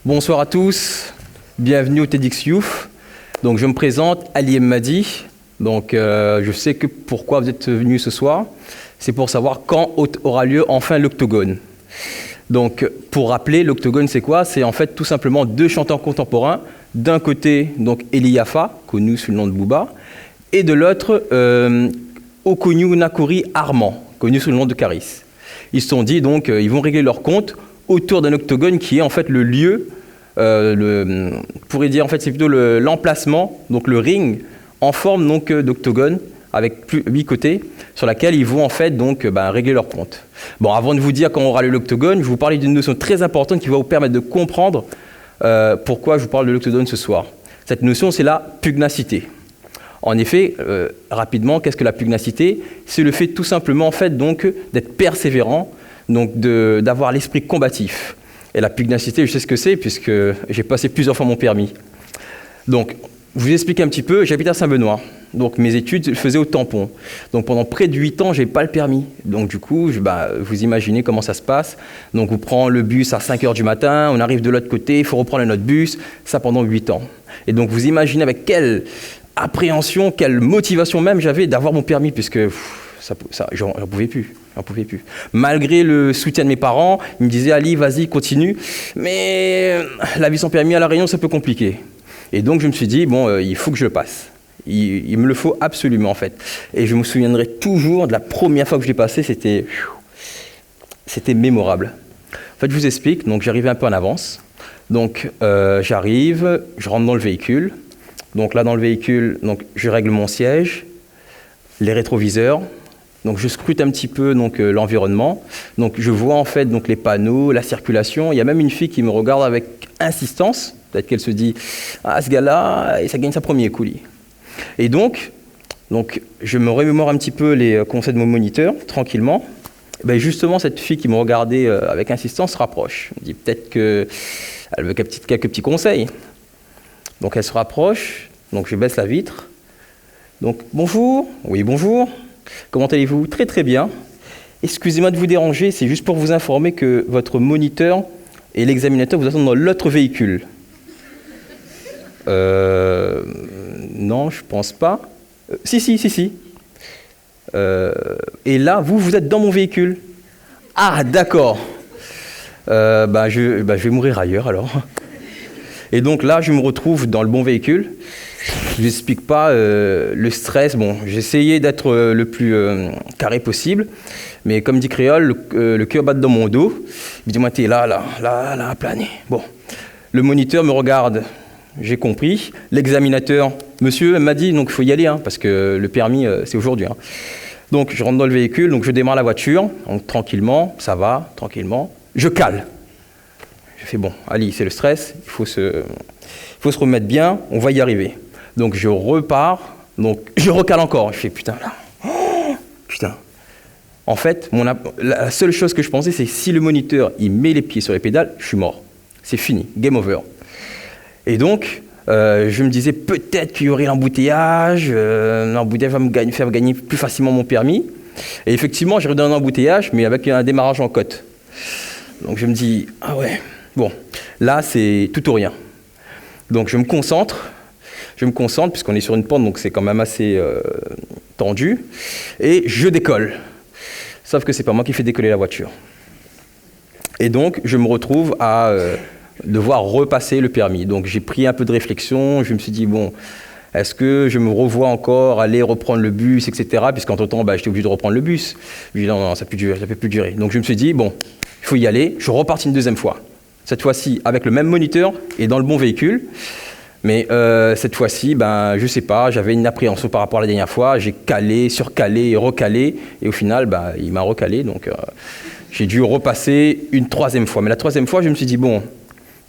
Bonsoir à tous, bienvenue au TEDx Youth. Donc je me présente, Ali Madi. Donc je sais que pourquoi vous êtes venus ce soir, c'est pour savoir quand aura lieu enfin l'Octogone. Donc pour rappeler, l'Octogone c'est quoi? C'est en fait tout simplement deux chanteurs contemporains. D'un côté, donc Eli Yafa, connu sous le nom de Booba, et de l'autre, Okonyu Nakuri Armand, connu sous le nom de Caris. Ils se sont dit donc, ils vont régler leur compte autour d'un octogone qui est en fait le lieu, on pourrait dire en fait c'est plutôt l'emplacement, donc le ring en forme donc d'octogone avec 8 côtés sur laquelle ils vont en fait donc régler leur compte. Bon, avant de vous dire quand on aura l'octogone, je vais vous parler d'une notion très importante qui va vous permettre de comprendre pourquoi je vous parle de l'octogone ce soir. Cette notion, c'est la pugnacité. En effet, rapidement, qu'est-ce que la pugnacité? C'est le fait tout simplement en fait donc d'être persévérant, donc d'avoir l'esprit combatif. Et la pugnacité, je sais ce que c'est puisque j'ai passé plusieurs fois mon permis. Donc, je vous explique un petit peu. J'habite à Saint-Benoît. Donc, mes études, je faisais au tampon. Donc, pendant près de 8 ans, je n'avais pas le permis. Donc, du coup, vous imaginez comment ça se passe. Donc, on prend le bus à 5 h du matin, on arrive de l'autre côté, il faut reprendre un autre bus. Ça pendant 8 ans. Et donc, vous imaginez avec quelle appréhension, quelle motivation même j'avais d'avoir mon permis, puisque j'en pouvais plus. Malgré le soutien de mes parents, ils me disaient « Ali, vas-y, continue ». Mais la vie sans permis à La Réunion, c'est un peu compliqué. Et donc, je me suis dit « Bon, il faut que je le passe ». Il me le faut absolument, en fait. Et je me souviendrai toujours de la première fois que je l'ai passé, c'était mémorable. En fait, je vous explique. Donc, j'arrivais un peu en avance. Donc, j'arrive, je rentre dans le véhicule. Donc là, dans le véhicule, donc, je règle mon siège, les rétroviseurs. Donc je scrute un petit peu l'environnement. Donc je vois en fait donc, les panneaux, la circulation. Il y a même une fille qui me regarde avec insistance. Peut-être qu'elle se dit « Ah, ce gars-là, ça gagne sa première coulis ». Et donc, je me remémore un petit peu les conseils de mon moniteur, tranquillement. Et justement, cette fille qui me regardait avec insistance se rapproche. Elle me dit peut-être qu'elle veut quelques petits conseils. Donc elle se rapproche, donc je baisse la vitre. Donc bonjour, oui bonjour, comment allez-vous? Très très bien. Excusez-moi de vous déranger, c'est juste pour vous informer que votre moniteur et l'examinateur vous attendent dans l'autre véhicule. Non, je pense pas. Si. Et là, vous êtes dans mon véhicule. Ah d'accord. Je vais mourir ailleurs alors. Et donc là, je me retrouve dans le bon véhicule. Je ne vous explique pas le stress. Bon, j'ai essayé d'être le plus carré possible. Mais comme dit Créole, le cœur bat dans mon dos. Il me dit, moi, t'es là, à planer. Bon, le moniteur me regarde. J'ai compris. L'examinateur, monsieur, m'a dit, donc il faut y aller, hein, parce que le permis, c'est aujourd'hui. Hein. Donc, je rentre dans le véhicule, donc je démarre la voiture. Donc, tranquillement, ça va, tranquillement. Je cale. Je fais bon, Ali, c'est le stress, il faut se remettre bien, on va y arriver. Donc je repars, donc je recale encore. Je fais putain là, putain. En fait, la seule chose que je pensais, c'est si le moniteur il met les pieds sur les pédales, je suis mort. C'est fini, game over. Et donc, je me disais peut-être qu'il y aurait l'embouteillage, l'embouteillage va me faire gagner plus facilement mon permis. Et effectivement, j'arrive dans un embouteillage, mais avec un démarrage en côte. Donc je me dis, ah ouais. Bon, là, c'est tout ou rien. Donc, je me concentre, puisqu'on est sur une pente, donc c'est quand même assez tendu, et je décolle. Sauf que c'est pas moi qui fais décoller la voiture. Et donc, je me retrouve à devoir repasser le permis. Donc, j'ai pris un peu de réflexion, je me suis dit, bon, est-ce que je me revois encore aller reprendre le bus, etc. Puisqu'entre-temps, j'étais obligé de reprendre le bus. Je me dis, non, ça peut plus durer. Donc, je me suis dit, bon, il faut y aller, je repartis une deuxième fois. Cette fois-ci, avec le même moniteur et dans le bon véhicule. Mais cette fois-ci, je sais pas, j'avais une appréhension par rapport à la dernière fois. J'ai calé, surcalé, recalé. Et au final, il m'a recalé. Donc, j'ai dû repasser une troisième fois. Mais la troisième fois, je me suis dit, bon,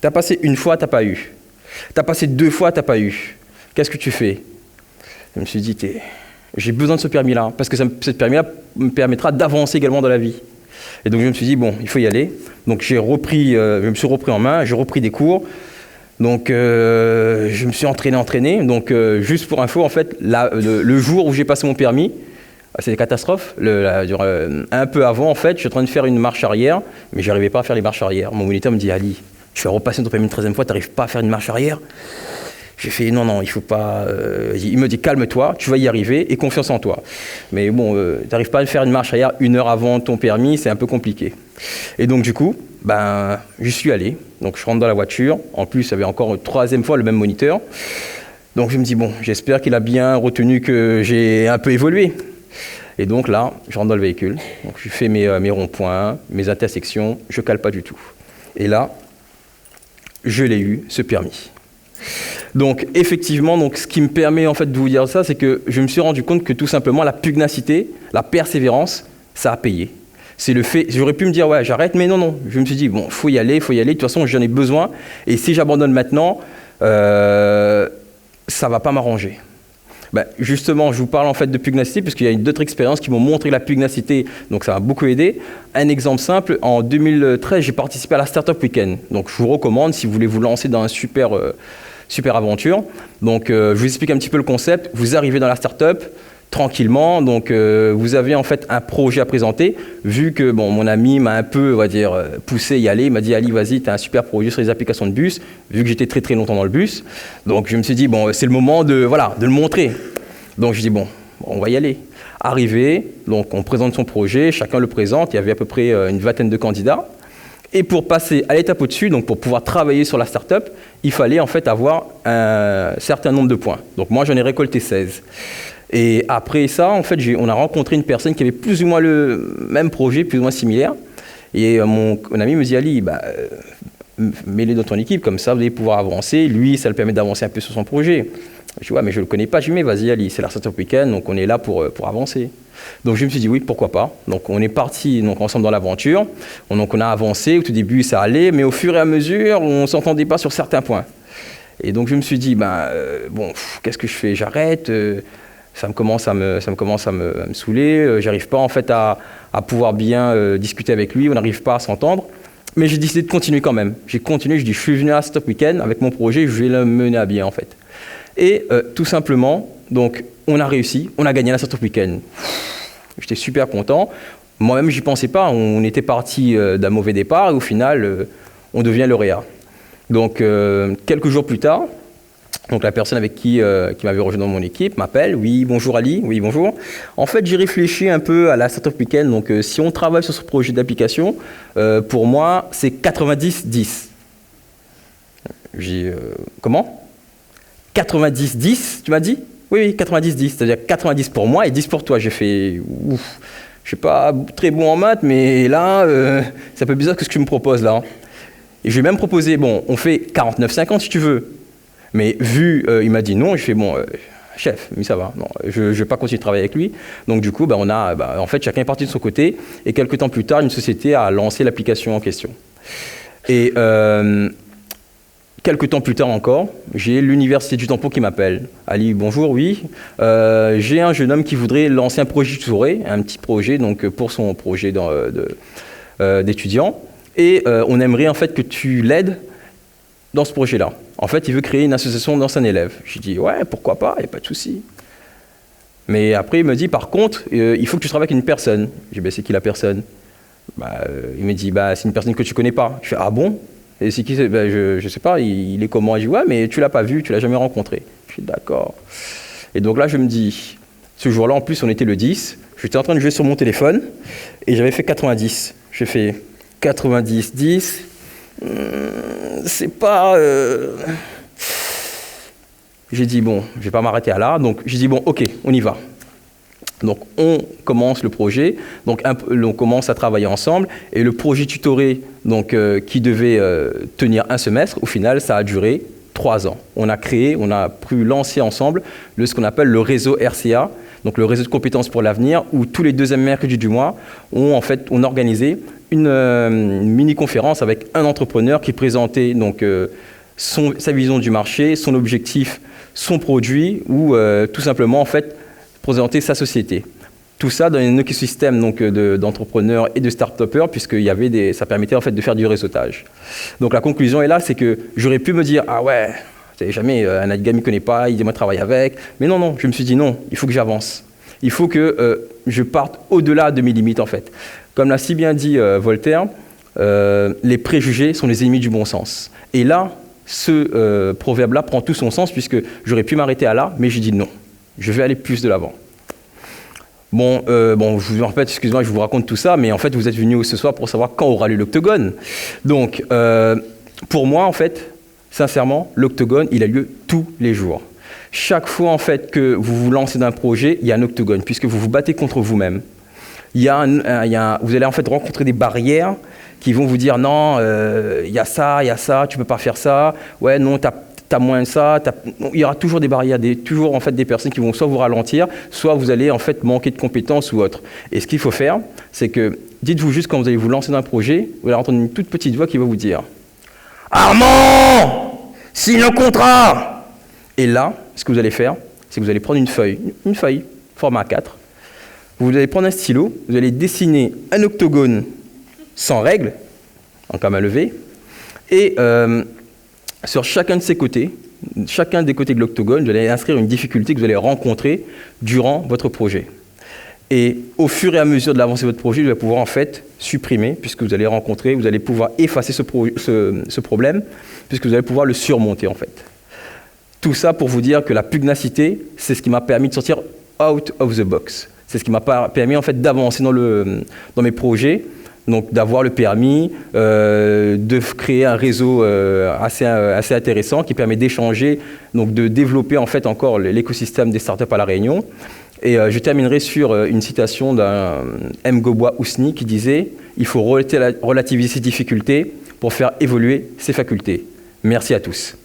t'as passé une fois, t'as pas eu. T'as passé 2 fois, t'as pas eu. Qu'est-ce que tu fais? Je me suis dit, j'ai besoin de ce permis-là. Parce que ce permis-là me permettra d'avancer également dans la vie. Et donc je me suis dit, bon, il faut y aller. Donc je me suis repris en main, j'ai repris des cours. Donc je me suis entraîné. Donc juste pour info, en fait, le jour où j'ai passé mon permis, c'est une catastrophe. Un peu avant, en fait, je suis en train de faire une marche arrière, mais je n'arrivais pas à faire les marches arrière. Mon moniteur me dit, Ali, Tu fais repasser ton permis une 13e fois, tu n'arrives pas à faire une marche arrière. J'ai fait non, il faut pas. Il me dit calme-toi, tu vas y arriver et confiance en toi. Mais bon, tu n'arrives pas à faire une marche arrière 1 heure avant ton permis, c'est un peu compliqué. Et donc du coup, j'y suis allé. Donc je rentre dans la voiture. En plus, il y avait encore une 3e fois le même moniteur. Donc je me dis bon, j'espère qu'il a bien retenu que j'ai un peu évolué. Et donc là, je rentre dans le véhicule. Donc je fais mes ronds-points, mes intersections. Je cale pas du tout. Et là, je l'ai eu, ce permis. Donc effectivement, ce qui me permet en fait de vous dire ça, c'est que je me suis rendu compte que tout simplement la pugnacité, la persévérance, ça a payé. C'est le fait, j'aurais pu me dire ouais j'arrête, mais non. Je me suis dit bon, faut y aller, de toute façon j'en ai besoin, et si j'abandonne maintenant, ça va pas m'arranger. Justement, je vous parle en fait de pugnacité, puisqu'il y a d'autres expériences qui m'ont montré la pugnacité, donc ça m'a beaucoup aidé. Un exemple simple, en 2013, j'ai participé à la Startup Weekend. Donc je vous recommande si vous voulez vous lancer dans un super aventure. Donc je vous explique un petit peu le concept. Vous arrivez dans la startup tranquillement, donc vous avez en fait un projet à présenter. Vu que mon ami m'a un peu, on va dire, poussé à y aller, il m'a dit Ali, vas-y, tu as un super projet sur les applications de bus. Vu que j'étais très très longtemps dans le bus, donc je me suis dit bon, c'est le moment de le montrer. Donc je dis bon, on va y aller. Arrivé, donc on présente son projet, chacun le présente. Il y avait à peu près une 20aine de candidats. Et pour passer à l'étape au-dessus, donc pour pouvoir travailler sur la start-up, il fallait en fait avoir un certain nombre de points. Donc moi, j'en ai récolté 16. Et après ça, en fait, on a rencontré une personne qui avait plus ou moins le même projet, plus ou moins similaire. Et mon ami me dit, Ali, mets-les dans ton équipe, comme ça, vous allez pouvoir avancer. Lui, ça le permet d'avancer un peu sur son projet. Je dis, ouais, mais je ne le connais pas. Je lui dis, mais vas-y, Ali, c'est la Startup Weekend, donc on est là pour avancer. Donc je me suis dit, oui, pourquoi pas. Donc on est partis ensemble dans l'aventure. Donc on a avancé. Au tout début, ça allait, mais au fur et à mesure, on ne s'entendait pas sur certains points. Et donc je me suis dit, qu'est-ce que je fais? J'arrête. Ça me commence à me saouler. J'arrive pas en fait à pouvoir bien discuter avec lui. On n'arrive pas à s'entendre. Mais j'ai décidé de continuer quand même. J'ai continué. Je dis, je suis venu à la Startup Weekend avec mon projet. Je vais le mener à bien en fait. Et tout simplement, donc on a réussi. On a gagné la Startup Weekend. J'étais super content. Moi-même, j'y pensais pas. On était parti d'un mauvais départ et au final, on devient lauréat. Donc, quelques jours plus tard, donc la personne avec qui m'avait rejoint dans mon équipe m'appelle. Oui, bonjour Ali. Oui, bonjour. En fait, j'ai réfléchi un peu à la Startup Weekend. Donc, si on travaille sur ce projet d'application, pour moi, c'est 90-10. J'ai dit, comment 90-10, tu m'as dit? Oui, 90-10, c'est-à-dire 90 pour moi et 10 pour toi. J'ai fait, ouf, je ne suis pas très bon en maths, mais là, c'est un peu bizarre ce que tu me proposes là. Et je lui ai même proposé, bon, on fait 49-50 si tu veux. Mais vu, il m'a dit non, je fais, bon, chef, mais ça va, non, je ne vais pas continuer de travailler avec lui. Donc du coup, en fait, chacun est parti de son côté. Et quelques temps plus tard, une société a lancé l'application en question. Et quelques temps plus tard encore, j'ai l'université du Tampon qui m'appelle. Ali, bonjour, oui. J'ai un jeune homme qui voudrait lancer un projet tutoré, un petit projet donc, pour son projet d'étudiant. Et on aimerait en fait que tu l'aides dans ce projet-là. En fait, il veut créer une association d'anciens élèves. J'ai dit, ouais, pourquoi pas, il n'y a pas de souci. Mais après, il me dit, par contre, il faut que tu travailles avec une personne. J'ai dit, c'est qui la personne? Il me dit, c'est une personne que tu ne connais pas. Je fais, ah bon? Et c'est qui? Je ne sais pas, il est comment? Je dis, ouais, mais tu ne l'as pas vu, tu ne l'as jamais rencontré. Je suis d'accord. Et donc là, je me dis, ce jour-là, en plus, on était le 10, j'étais en train de jouer sur mon téléphone et j'avais fait 90. J'ai fait 90-10, c'est pas... J'ai dit, bon, je ne vais pas m'arrêter à là. Donc, j'ai dit, bon, ok, on y va. Donc, on commence le projet, donc on commence à travailler ensemble, et le projet tutoré, donc, qui devait tenir un semestre, au final, ça a duré 3 ans. On a pu lancer ensemble ce qu'on appelle le réseau RCA, donc le réseau de compétences pour l'avenir, où tous les 2e mercredis du mois, on a organisé une mini-conférence avec un entrepreneur qui présentait donc, sa vision du marché, son objectif, son produit, ou tout simplement, en fait, présenter sa société. Tout ça dans un écosystème donc, d'entrepreneurs et de start-upers, puisque ça permettait en fait, de faire du réseautage. Donc la conclusion est là, c'est que j'aurais pu me dire, ah ouais, jamais un gars ne me connaît pas, il aimerait travailler avec. Mais non, je me suis dit non, il faut que j'avance. Il faut que je parte au-delà de mes limites en fait. Comme l'a si bien dit Voltaire, les préjugés sont les ennemis du bon sens. Et là, ce proverbe-là prend tout son sens, puisque j'aurais pu m'arrêter à là, mais j'ai dit non, je vais aller plus de l'avant. Bon, je vous répète, excusez-moi, je vous raconte tout ça, mais en fait, vous êtes venus ce soir pour savoir quand aura lieu l'Octogone. Donc, pour moi, en fait, sincèrement, l'Octogone, il a lieu tous les jours. Chaque fois, en fait, que vous vous lancez dans un projet, il y a un Octogone, puisque vous vous battez contre vous-même. Vous allez en fait rencontrer des barrières qui vont vous dire non, il y a ça, tu peux pas faire ça, ouais, non, t'as moins de ça, il y aura toujours des barrières, toujours en fait des personnes qui vont soit vous ralentir, soit vous allez en fait manquer de compétences ou autre. Et ce qu'il faut faire, c'est que dites-vous juste quand vous allez vous lancer dans un projet, vous allez entendre une toute petite voix qui va vous dire « Armand, signe le contrat !» Et là, ce que vous allez faire, c'est que vous allez prendre une feuille, format A4, vous allez prendre un stylo, vous allez dessiner un octogone sans règle, en comme à lever, et sur chacun de ses côtés, chacun des côtés de l'octogone, vous allez inscrire une difficulté que vous allez rencontrer durant votre projet. Et au fur et à mesure de l'avancée de votre projet, vous allez pouvoir en fait supprimer, puisque vous allez rencontrer, vous allez pouvoir effacer ce problème, puisque vous allez pouvoir le surmonter en fait. Tout ça pour vous dire que la pugnacité, c'est ce qui m'a permis de sortir out of the box. C'est ce qui m'a permis en fait d'avancer dans mes projets, donc d'avoir le permis, de créer un réseau assez intéressant qui permet d'échanger, donc de développer en fait encore l'écosystème des startups à La Réunion. Et je terminerai sur une citation d'un M. Gobois-Ousni qui disait « Il faut relativiser ses difficultés pour faire évoluer ses facultés ». Merci à tous.